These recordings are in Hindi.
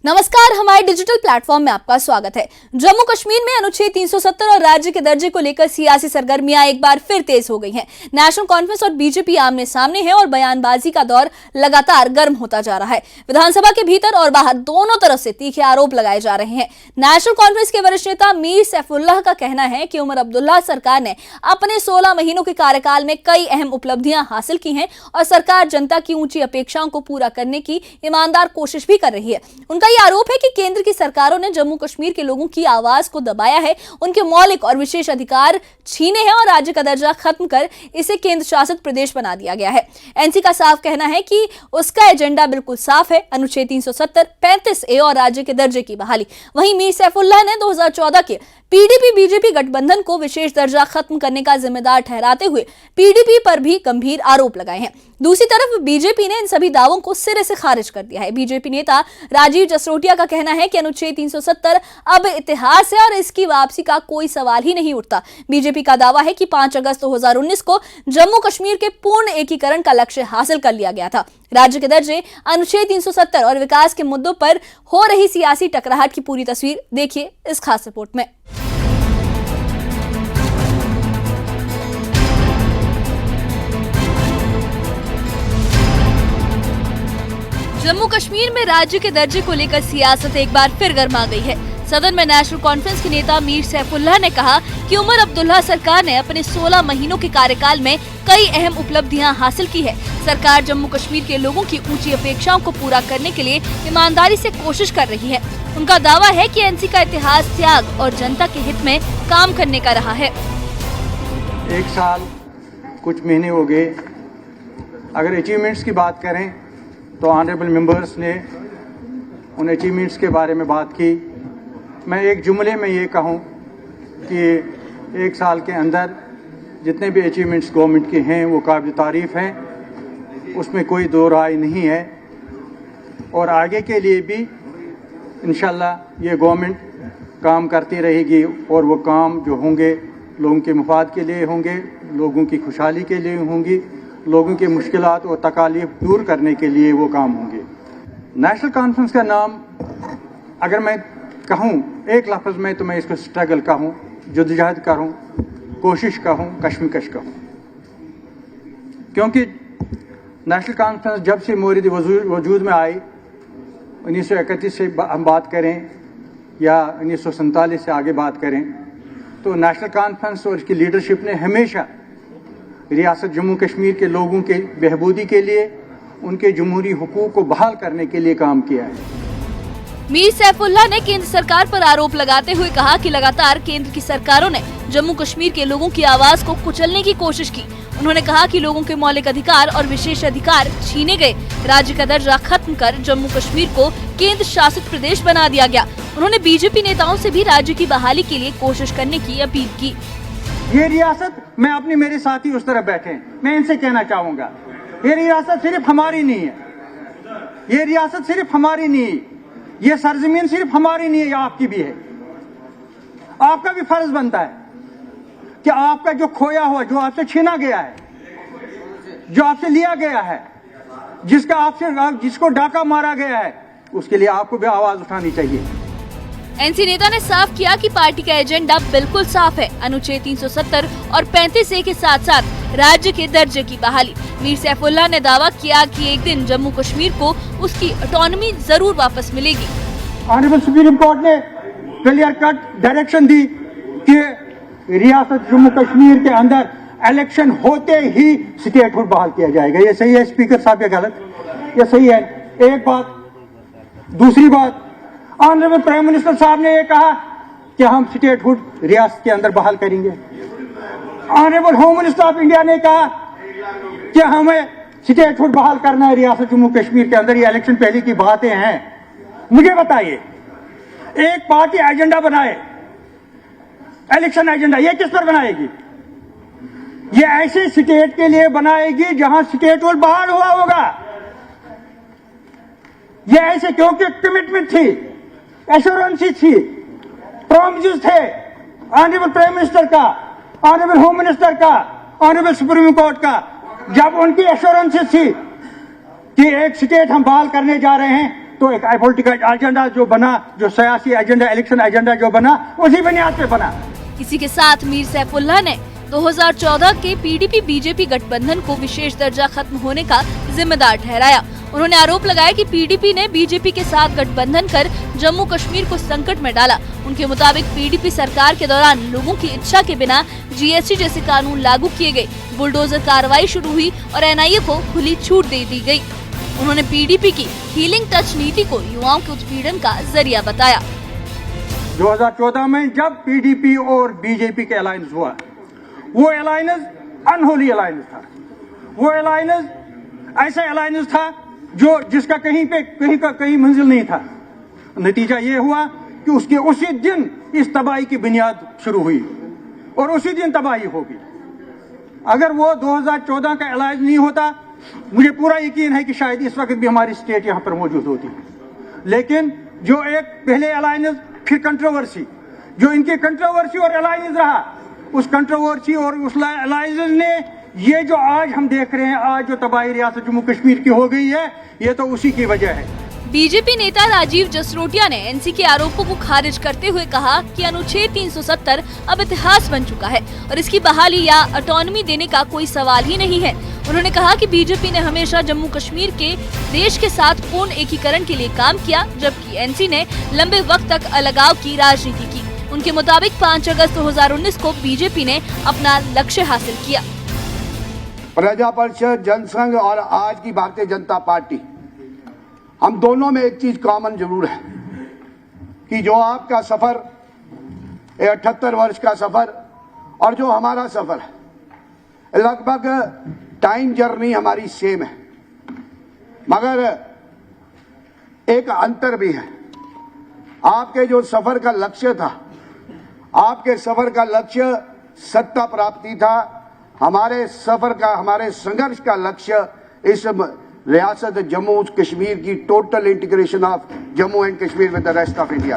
नमस्कार, हमारे डिजिटल प्लेटफॉर्म में आपका स्वागत है। जम्मू कश्मीर में अनुच्छेद 370 और राज्य के दर्जे को लेकर सियासी सरगर्मियां एक बार फिर तेज हो गई हैं। नेशनल कॉन्फ्रेंस और बीजेपी आमने सामने है और बयानबाजी का दौर लगातार गर्म होता जा रहा है। विधानसभा के भीतर और बाहर दोनों तरफ से तीखे आरोप लगाए जा रहे हैं। नेशनल कॉन्फ्रेंस के वरिष्ठ नेता मीर सैफुल्लाह का कहना है कि उमर अब्दुल्ला सरकार ने अपने 16 महीनों के कार्यकाल में कई अहम उपलब्धियां हासिल की हैं और सरकार जनता की ऊंची अपेक्षाओं को पूरा करने की ईमानदार कोशिश भी कर रही है। उनका ये आरोप है कि केंद्र की सरकारों ने जम्मू कश्मीर के लोगों की आवाज को दबाया है, उनके मौलिक और विशेष अधिकार छीने हैं और राज्य का दर्जा खत्म कर इसे केंद्र शासित प्रदेश बना दिया गया है। एनसी का साफ कहना है कि उसका एजेंडा बिल्कुल साफ है, अनुच्छेद 370, 35A और राज्य के दर्जे की बहाली। वहीं मीर सैफुल्लाह ने 2014 के पीडीपी बीजेपी गठबंधन को विशेष दर्जा खत्म करने का जिम्मेदार ठहराते हुए पीडीपी पर भी गंभीर आरोप लगाए हैं। दूसरी तरफ बीजेपी ने इन सभी दावों को सिरे से खारिज कर दिया है। बीजेपी नेता राजीव जसरोटिया का कहना है कि अनुच्छेद 370 अब इतिहास है और इसकी वापसी का कोई सवाल ही नहीं उठता। बीजेपी का दावा है कि 5 अगस्त 2019 को जम्मू कश्मीर के पूर्ण एकीकरण का लक्ष्य हासिल कर लिया गया था। राज्य के दर्जे, अनुच्छेद 370 और विकास के मुद्दों पर हो रही सियासी टकराहट की पूरी तस्वीर देखिए इस खास रिपोर्ट में। जम्मू कश्मीर में राज्य के दर्जे को लेकर सियासत एक बार फिर गर्मा गई है। सदन में नेशनल कॉन्फ्रेंस के नेता मीर सैफुल्लाह ने कहा कि उमर अब्दुल्ला सरकार ने अपने 16 महीनों के कार्यकाल में कई अहम उपलब्धियां हासिल की है। सरकार जम्मू कश्मीर के लोगों की ऊंची अपेक्षाओं को पूरा करने के लिए ईमानदारी से कोशिश कर रही है। उनका दावा है कि एनसी का इतिहास त्याग और जनता के हित में काम करने का रहा है। 1 साल कुछ महीने हो गए। अगर अचीवमेंट्स की बात करें तो ऑनरेबल मेंबर्स ने उन अचीवमेंट्स के बारे में बात की। मैं एक जुमले में ये कहूँ कि 1 साल के अंदर जितने भी अचीवमेंट्स गवर्नमेंट के हैं वो काबिल तारीफ़ हैं, उसमें कोई दो राय नहीं है। और आगे के लिए भी इंशाल्लाह ये गवर्नमेंट काम करती रहेगी और वो काम जो होंगे लोगों के मफाद के लिए होंगे, लोगों की खुशहाली के लिए होंगी, लोगों के मुश्किलात और तकालीफ दूर करने के लिए वो काम होंगे। नेशनल कॉन्फ्रेंस का नाम अगर मैं कहूँ एक लफ्ज़ में तो मैं इसको स्ट्रगल कहूँ, जद्दोजहद कहूँ, कोशिश कहूँ, कश्मकश कहूँ। क्योंकि नेशनल कॉन्फ्रेंस जब से मोरिद वजूद में आई, 1931 से हम बात करें या 1947 से आगे बात करें, तो नेशनल कॉन्फ्रेंस और इसकी लीडरशिप ने हमेशा रियासत जम्मू कश्मीर के लोगों के बहबूदी के लिए, उनके जमहूरी हुकूक को बहाल करने के लिए काम किया है। मीर सैफुल्लाह ने केंद्र सरकार पर आरोप लगाते हुए कहा कि लगातार केंद्र की सरकारों ने जम्मू कश्मीर के लोगों की आवाज को कुचलने की कोशिश की। उन्होंने कहा कि लोगों के मौलिक अधिकार और विशेष अधिकार छीने गए, राज्य का दर्जा खत्म कर जम्मू कश्मीर को केंद्र शासित प्रदेश बना दिया गया। उन्होंने बीजेपी नेताओं से भी राज्य की बहाली के लिए कोशिश करने की अपील की। ये रियासत, मैं अपने मेरे साथी उस तरफ बैठे हैं, मैं इनसे कहना चाहूंगा, ये रियासत सिर्फ हमारी नहीं है, ये रियासत सिर्फ हमारी नहीं है, ये सरजमीन सिर्फ हमारी नहीं है, ये आपकी भी है। आपका भी फर्ज बनता है कि आपका जो खोया हुआ, जो आपसे छीना गया है, जो आपसे लिया गया है, जिसको डाका मारा गया है, उसके लिए आपको भी आवाज उठानी चाहिए। एनसी नेता ने साफ किया कि पार्टी का एजेंडा बिल्कुल साफ है, अनुच्छेद 370 और 35A के साथ साथ राज्य के दर्जे की बहाली। मीर सैफुल्लाह ने दावा किया कि एक दिन जम्मू कश्मीर को उसकी ऑटोनॉमी जरूर वापस मिलेगी। ऑनरेबल सुप्रीम कोर्ट ने क्लियर कट डायरेक्शन दी कि रियासत जम्मू कश्मीर के अंदर इलेक्शन होते ही स्टेटहुड बहाल किया जाएगा। ये सही है स्पीकर साहब या गलत? ये सही है। एक बात। दूसरी बात, ऑनरेबल प्राइम मिनिस्टर साहब ने ये कहा कि हम स्टेटहुड रियासत के अंदर बहाल करेंगे। Honourable home minister of India ने कहा कि हमें स्टेटहुड बहाल करना है रियासत जम्मू कश्मीर के अंदर। ये इलेक्शन पहले की बातें हैं। मुझे बताइए, एक पार्टी एजेंडा बनाए, इलेक्शन एजेंडा, ये किस पर बनाएगी? ये ऐसे स्टेट के लिए बनाएगी जहां स्टेटहुड बहाल हुआ होगा। ये ऐसे, क्योंकि कमिटमेंट थी, एश्योरेंसी थी, प्रॉमिसेस थे ऑनरेबल प्राइम मिनिस्टर का, ऑनरेबल होम मिनिस्टर का, ऑनरेबल सुप्रीम कोर्ट का। जब उनकी एश्योरेंसेस थी कि एक स्टेट हम बहाल करने जा रहे हैं, तो एक पॉलिटिकल एजेंडा जो बना, जो सियासी एजेंडा, इलेक्शन एजेंडा जो बना, उसी बुनियाद पे बना। इसी के साथ मीर सैफुल्लाह ने 2014 के पीडीपी बीजेपी गठबंधन को विशेष दर्जा खत्म होने का जिम्मेदार ठहराया। उन्होंने आरोप लगाया कि पीडीपी ने बीजेपी के साथ गठबंधन कर जम्मू कश्मीर को संकट में डाला। उनके मुताबिक पीडीपी सरकार के दौरान लोगों की इच्छा के बिना जीएसटी जैसे कानून लागू किए गए, बुलडोजर कार्रवाई शुरू हुई और एनआईए को खुली छूट दे दी गई। उन्होंने पीडीपी की हीलिंग टच नीति को युवाओं के उत्पीड़न का जरिया बताया। 2014 में जब पीडीपी और बीजेपी का अलायंस हुआ, वो अलायंस अनहोली अलायंस था। वो अलायंस ऐसा अलायंस था जो जिसका कहीं मंजिल नहीं था। नतीजा ये हुआ कि उसके उसी दिन इस तबाही की बुनियाद शुरू हुई और उसी दिन तबाही होगी। अगर वो 2014 का अलायंस नहीं होता, मुझे पूरा यकीन है कि शायद इस वक्त भी हमारी स्टेट यहाँ पर मौजूद होती। लेकिन जो एक पहले अलायंस, फिर कंट्रोवर्सी, जो इनकी कंट्रोवर्सी और अलायंस रहा, उस कंट्रोवर्सी और उस अलायंस ने ये जो आज हम देख रहे हैं, आज जो तबाही रियासत जम्मू कश्मीर की हो गई है, ये तो उसी की वजह है। बीजेपी नेता राजीव जसरोटिया ने एनसी के आरोपों को खारिज करते हुए कहा कि अनुच्छेद 370 अब इतिहास बन चुका है और इसकी बहाली या ऑटोनॉमी देने का कोई सवाल ही नहीं है। उन्होंने कहा कि बीजेपी ने हमेशा जम्मू कश्मीर के देश के साथ पूर्ण एकीकरण के लिए काम किया, जबकि एनसी ने लंबे वक्त तक अलगाव की राजनीति की। उनके मुताबिक 5 अगस्त 2019 को बीजेपी ने अपना लक्ष्य हासिल किया। प्रजा परिषद, जनसंघ और आज की भारतीय जनता पार्टी, हम दोनों में एक चीज कॉमन जरूर है कि जो आपका सफर 78 वर्ष का सफर और जो हमारा सफर है, लगभग टाइम जर्नी हमारी सेम है, मगर एक अंतर भी है। आपके जो सफर का लक्ष्य था, आपके सफर का लक्ष्य सत्ता प्राप्ति था। हमारे सफर का, हमारे संघर्ष का लक्ष्य इस रियासत जम्मू कश्मीर की total integration of Jammu and Kashmir with the rest of India.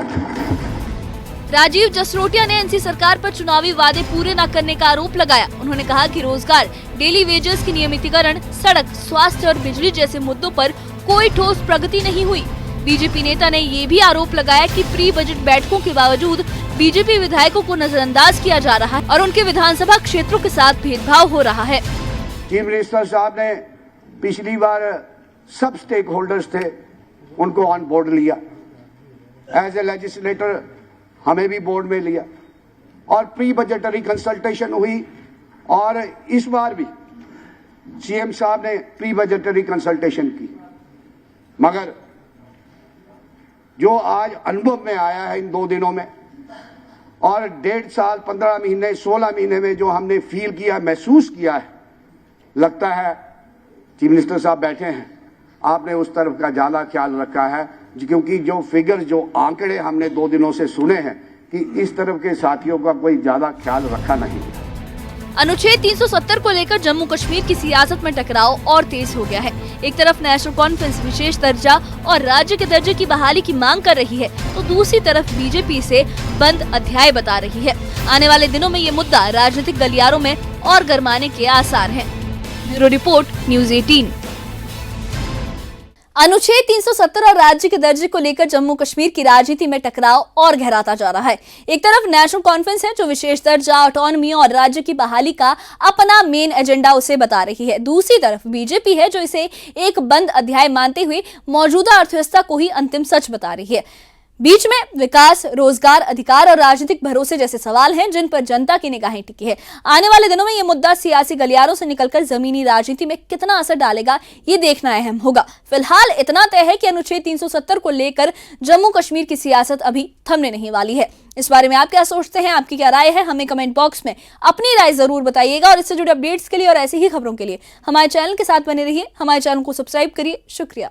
Rajiv Jasrotia ने एनसी सरकार पर चुनावी वादे पूरे न करने का आरोप लगाया। उन्होंने कहा कि रोजगार, डेली वेजेस की नियमितीकरण, सड़क, स्वास्थ्य और बिजली जैसे मुद्दों पर कोई ठोस प्रगति नहीं हुई। बीजेपी नेता ने ये भी आरोप लगाया कि प्री बजट बैठकों के बावजूद बीजेपी विधायकों को नजरअंदाज किया जा रहा है और उनके विधानसभा क्षेत्रों के साथ भेदभाव हो रहा है। चीफ मिनिस्टर साहब ने पिछली बार सब स्टेक होल्डर्स थे, उनको ऑन बोर्ड लिया। एज ए लेजिस्लेटर हमें भी बोर्ड में लिया और प्री बजटरी कंसल्टेशन हुई और इस बार भी सीएम साहब ने प्री बजटरी कंसल्टेशन की। मगर जो आज अनुभव में आया है इन 2 दिनों में और 1.5 साल, 15 महीने, 16 महीने में जो हमने फील किया, महसूस किया है, लगता है चीफ मिनिस्टर साहब बैठे हैं, आपने उस तरफ का ज्यादा ख्याल रखा है, क्योंकि जो फिगर, जो आंकड़े हमने 2 दिनों से सुने हैं कि इस तरफ के साथियों का कोई ज्यादा ख्याल रखा नहीं। अनुच्छेद 370 को लेकर जम्मू कश्मीर की सियासत में टकराव और तेज हो गया है। एक तरफ नेशनल कॉन्फ्रेंस विशेष दर्जा और राज्य के दर्जे की बहाली की मांग कर रही है, तो दूसरी तरफ बीजेपी इसे बंद अध्याय बता रही है। आने वाले दिनों में ये मुद्दा राजनीतिक गलियारों में और गरमाने के आसार हैं। Bureau report, news 18। अनुच्छेद 370 और राज्य के दर्जे को लेकर जम्मू कश्मीर की राजनीति में टकराव और गहराता जा रहा है। एक तरफ नेशनल कॉन्फ्रेंस है जो विशेष दर्जा, ऑटोनॉमी और राज्य की बहाली का अपना मेन एजेंडा उसे बता रही है। दूसरी तरफ बीजेपी है जो इसे एक बंद अध्याय मानते हुए मौजूदा अर्थव्यवस्था को ही अंतिम सच बता रही है। बीच में विकास, रोजगार, अधिकार और राजनीतिक भरोसे जैसे सवाल हैं जिन पर जनता की निगाहें टिकी है। आने वाले दिनों में ये मुद्दा सियासी गलियारों से निकलकर जमीनी राजनीति में कितना असर डालेगा, ये देखना अहम होगा। फिलहाल इतना तय है कि अनुच्छेद 370 को लेकर जम्मू कश्मीर की सियासत अभी थमने नहीं वाली है। इस बारे में आप क्या सोचते हैं, आपकी क्या राय है, हमें कमेंट बॉक्स में अपनी राय जरूर बताइएगा। और इससे जुड़े अपडेट्स के लिए और ऐसी ही खबरों के लिए हमारे चैनल के साथ बने रहिए। हमारे चैनल को सब्सक्राइब करिए। शुक्रिया।